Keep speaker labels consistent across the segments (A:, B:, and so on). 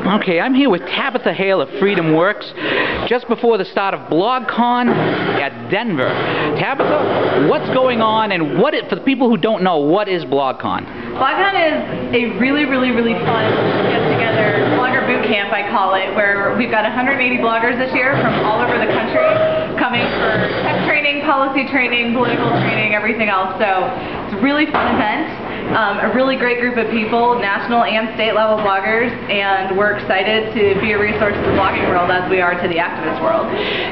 A: Okay, I'm here with Tabitha Hale of Freedom Works just before the start of Blogcon at Denver. Tabitha, what's going on, and for the people who don't know, what is Blogcon?
B: Blogcon is a really fun get-together blogger boot camp, I call it, where we've got 180 bloggers this year from all over the country coming for tech training, policy training, political training, everything else. So it's a really fun event. A really great group of people, national and state level bloggers, and we're excited to be a resource to the blogging world as we are to the activist world.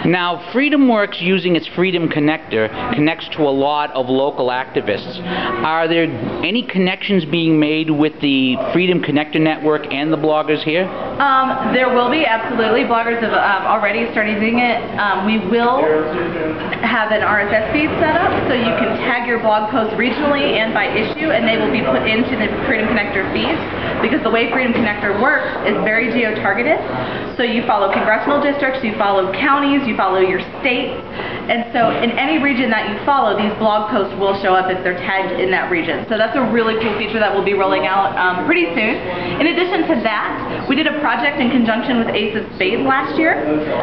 A: Now, Freedom Works, using its Freedom Connector, connects to a lot of local activists. Are there any connections being made with the Freedom Connector network and the bloggers here?
B: There will be, absolutely. Bloggers have already started using it. We will have an RSS feed set up so you can tag your blog posts regionally and by issue, and they will be put into the Freedom Connector feed, because the way Freedom Connector works is very geo-targeted. So you follow congressional districts, you follow counties, you follow your states, and so in any region that you follow, these blog posts will show up if they're tagged in that region. So that's a really cool feature that we'll be rolling out pretty soon. In addition to that, we did a project in conjunction with Ace of Spades last year,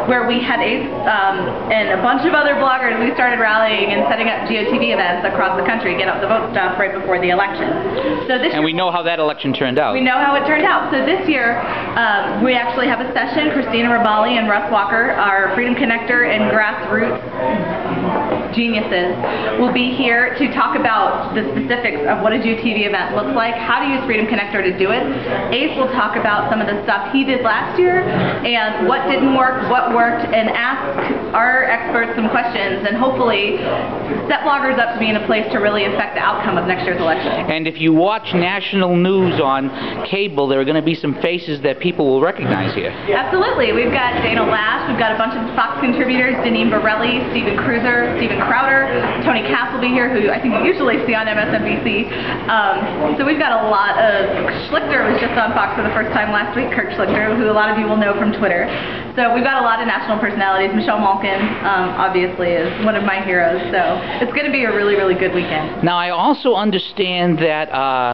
B: where we had Ace and a bunch of other bloggers. We started rallying and setting up GOTV events across the country, get up the vote stuff right before the election.
A: And we know how that election turned out.
B: We know how it turned out. So this year, we actually have a session. Christina Rabali and Russ Walker, our Freedom Connector and grassroots geniuses, will be here to talk about the specifics of what a GOTV event looks like, how to use Freedom Connector to do it. Ace will talk about some of the stuff he did last year and what didn't work, what worked, and ask our experts some questions and hopefully set bloggers up to be in a place to really affect the outcome of next year's election.
A: And if you watch national news on cable, there are going to be some faces that people will recognize here.
B: Absolutely. We've got Dana Lash, we've got a bunch of Fox contributors, Deneen Borelli, Stephen Cruiser, Stephen Crowder, Tony Cass will be here, who I think you usually see on MSNBC. So we've got a lot of... Schlichter was just on Fox for the first time last week, Kirk Schlichter, who a lot of you will know from Twitter. So we've got a lot of national personalities. Michelle Malkin, obviously, is one of my heroes. So it's going to be a really good weekend.
A: Now, I also understand that